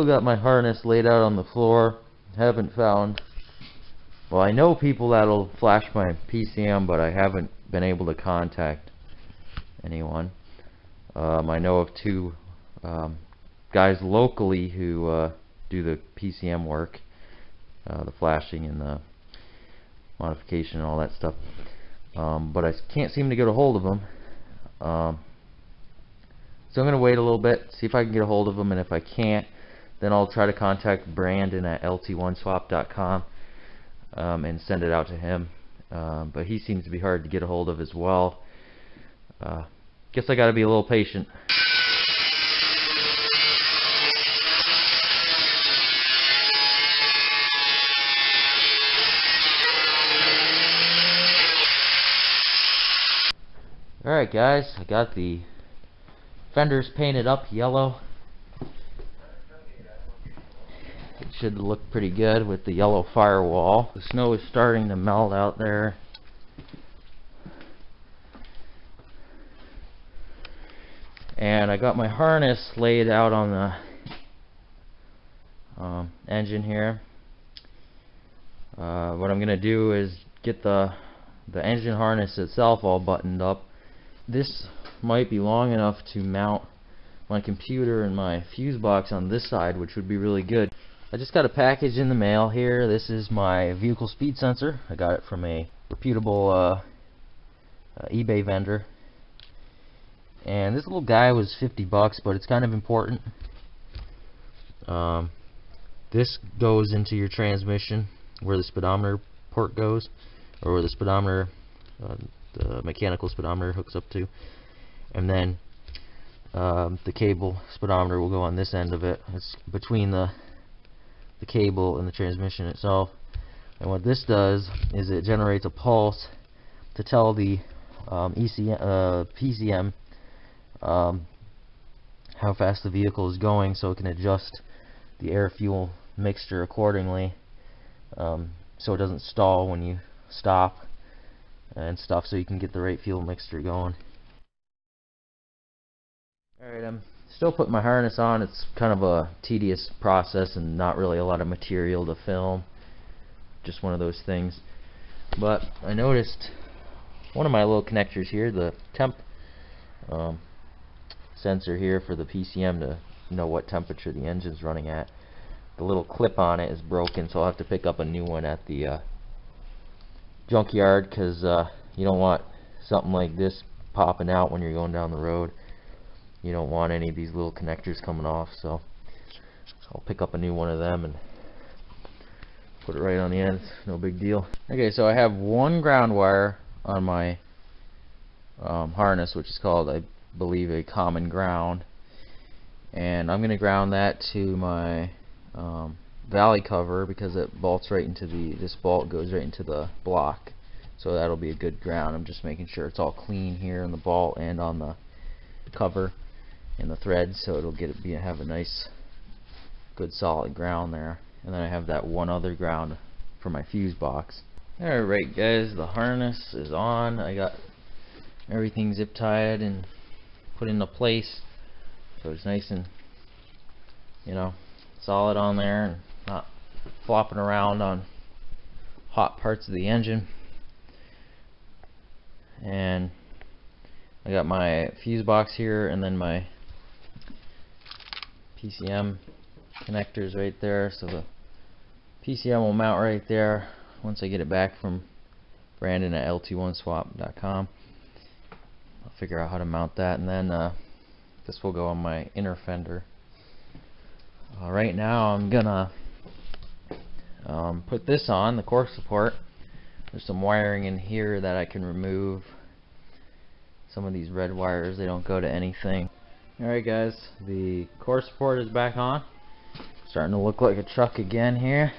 still got my harness laid out on the floor. Haven't found, well, I know people that'll flash my PCM, but I haven't been able to contact anyone. I know of two guys locally who do the PCM work, the flashing and the modification and all that stuff, but I can't seem to get a hold of them. So I'm going to wait a little bit, see if I can get a hold of them, and if I can't, then I'll try to contact Brandon at lt1swap.com and send it out to him. But he seems to be hard to get a hold of as well. Guess I got to be a little patient. Alright guys, I got the fenders painted up yellow. It should look pretty good with the yellow firewall. The snow is starting to melt out there. And I got my harness laid out on the engine here. What I'm going to do is get the engine harness itself all buttoned up. This might be long enough to mount my computer and my fuse box on this side, which would be really good. I just got a package in the mail here. This is my vehicle speed sensor. I got it from a reputable eBay vendor. And this little guy was $50, but it's kind of important. This goes into your transmission where the speedometer port goes, or where the speedometer, the mechanical speedometer hooks up to, and then the cable speedometer will go on this end of it. It's between the cable and the transmission itself. And what this does is it generates a pulse to tell the PCM how fast the vehicle is going, so it can adjust the air-fuel mixture accordingly, so it doesn't stall when you stop and stuff, so you can get the right fuel mixture going. Alright, I'm still putting my harness on. It's kind of a tedious process and not really a lot of material to film. Just one of those things. But I noticed one of my little connectors here, the temp sensor here for the PCM to know what temperature the engine's running at. The little clip on it is broken, so I'll have to pick up a new one at the junkyard, because you don't want something like this popping out when you're going down the road. You don't want any of these little connectors coming off, so I'll pick up a new one of them and put it right on the end. No big deal. Okay, so I have one ground wire on my harness, which is called, I believe, a common ground, and I'm going to ground that to my valley cover, because it bolts right into this bolt goes right into the block, so that'll be a good ground. I'm just making sure it's all clean here on the bolt and on the cover and the threads, so it'll have a nice good solid ground there. And then I have that one other ground for my fuse box. Alright guys, the harness is on. I got everything zip tied and put into place, so it's nice and, you know, solid on there and not flopping around on hot parts of the engine. And I got my fuse box here, and then my PCM connectors right there, so the PCM will mount right there once I get it back from Brandon at lt1swap.com. I'll figure out how to mount that, and then this will go on my inner fender. Right now I'm gonna put this on, the Cork support. There's some wiring in here that I can remove. Some of these red wires, they don't go to anything. Alright guys, the Cork support is back on. Starting to look like a truck again here.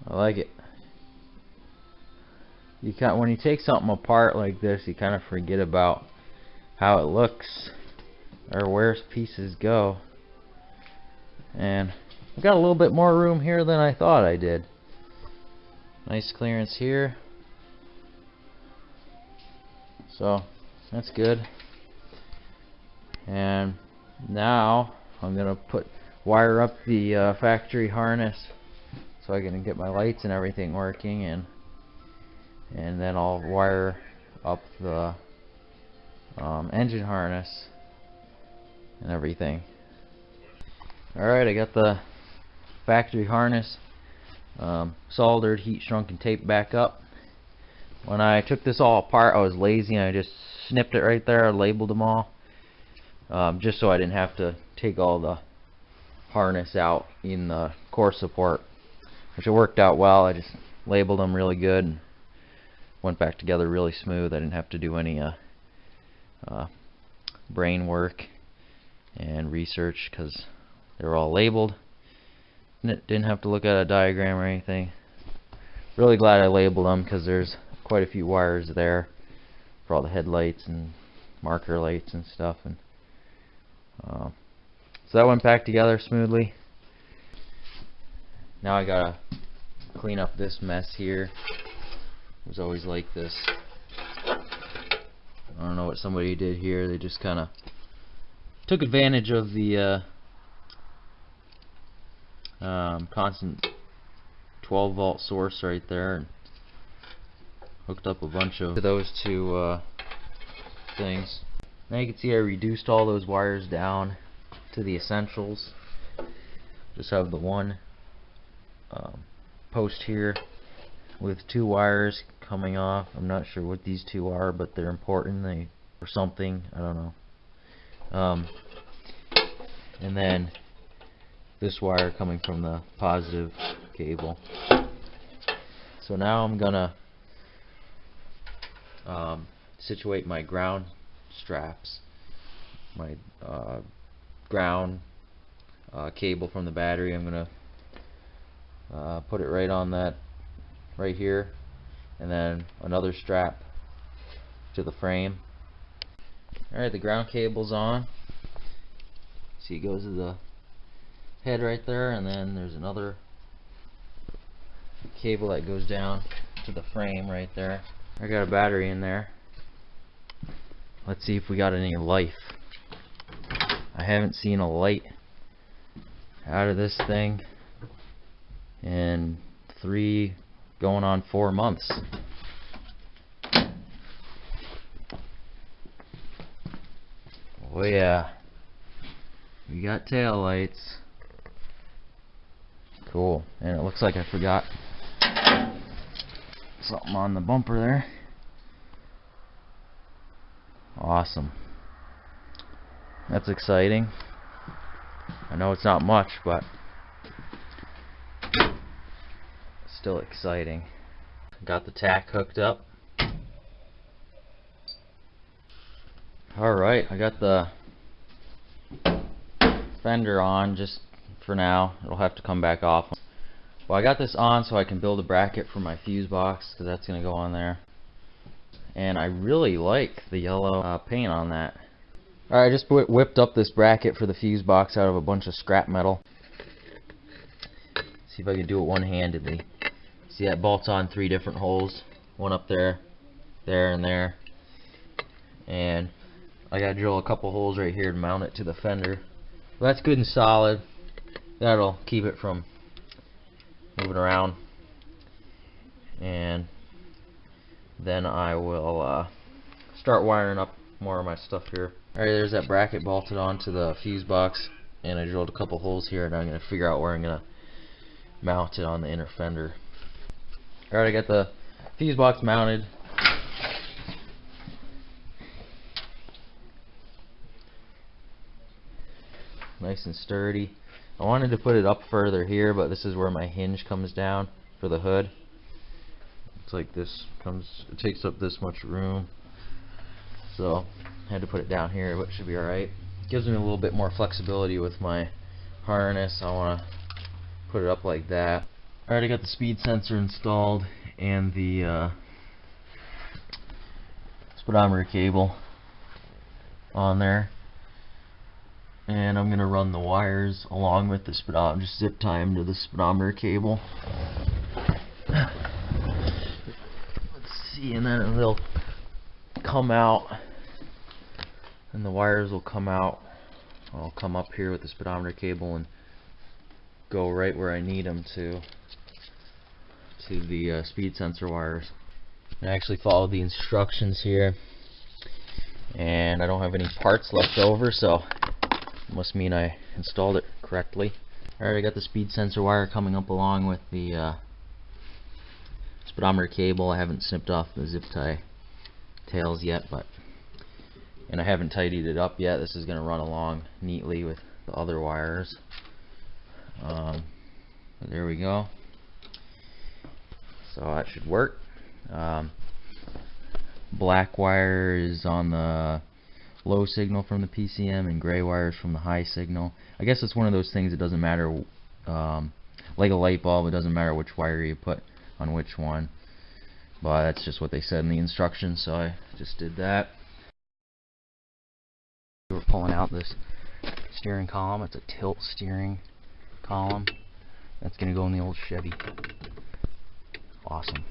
I like it. When you take something apart like this, you kind of forget about how it looks or where pieces go. And I've got a little bit more room here than I thought I did. Nice clearance here. So that's good. And now I'm gonna wire up the factory harness so I can get my lights and everything working, and then I'll wire up the engine harness and everything. Alright, I got the factory harness soldered, heat shrunk, and taped back up. When I took this all apart, I was lazy and I just snipped it right there. I labeled them all, just so I didn't have to take all the harness out in the core support, which it worked out well. I just labeled them really good and went back together really smooth. I didn't have to do any brain work and research because they were all labeled. Didn't have to look at a diagram or anything. Really glad I labeled them because there's quite a few wires there for all the headlights and marker lights and stuff, and so that went back together smoothly. Now I gotta clean up this mess here. It was always like this. I don't know what somebody did here. They just kind of took advantage of the constant 12-volt source right there and hooked up a bunch of those two things. Now you can see I reduced all those wires down to the essentials. Just have the one post here with 2 wires coming off. I'm not sure what these 2 are, but they're important. They or something, I don't know. And then this wire coming from the positive cable. So now I'm gonna situate my ground straps, my ground cable from the battery. I'm gonna put it right on that right here, and then another strap to the frame. Alright, the ground cable's on. See, it goes to the head right there, and then there's another cable that goes down to the frame right there. I got a battery in there. Let's see if we got any life. I haven't seen a light out of this thing in 3 going on 4 months. Oh yeah, we got tail lights. Cool. And it looks like I forgot something on the bumper there. Awesome. That's exciting. I know it's not much, but still exciting. Got the Tach hooked up. Alright, I got the fender on just for now. It'll have to come back off. Well, I got this on so I can build a bracket for my fuse box, because that's going to go on there. And I really like the yellow paint on that. Alright, I just whipped up this bracket for the fuse box out of a bunch of scrap metal. See if I can do it one-handedly. See, that bolts on 3 different holes. One up there, there, and there. And I gotta drill a couple holes right here to mount it to the fender. Well, that's good and solid. That'll keep it from moving around. And then I will start wiring up more of my stuff here. Alright, there's that bracket bolted onto the fuse box, and I drilled a couple holes here, and I'm going to figure out where I'm going to mount it on the inner fender. Alright, I got the fuse box mounted. Nice and sturdy. I wanted to put it up further here, but this is where my hinge comes down for the hood. It's like this it takes up this much room, so I had to put it down here, but it should be alright. Gives me a little bit more flexibility with my harness. I want to put it up like that. Alright, I got the speed sensor installed and the speedometer cable on there, and I'm gonna run the wires along with the speedometer. Just zip tie them to the speedometer cable. Let's see, and then they'll come out, and the wires will come out I'll come up here with the speedometer cable and go right where I need them to the speed sensor wires. I actually followed the instructions here, and I don't have any parts left over, so it must mean I installed it correctly. Alright, I got the speed sensor wire coming up along with the speedometer cable. I haven't snipped off the zip tie tails yet, and I haven't tidied it up yet. This is going to run along neatly with the other wires. There we go. So that should work. Black wire is on the low signal from the PCM, and gray wire is from the high signal. I guess it's one of those things that doesn't matter, like a light bulb, it doesn't matter which wire you put on which one. But that's just what they said in the instructions, so I just did that. We're pulling out this steering column. It's a tilt steering column. That's going to go in the old Chevy. Awesome.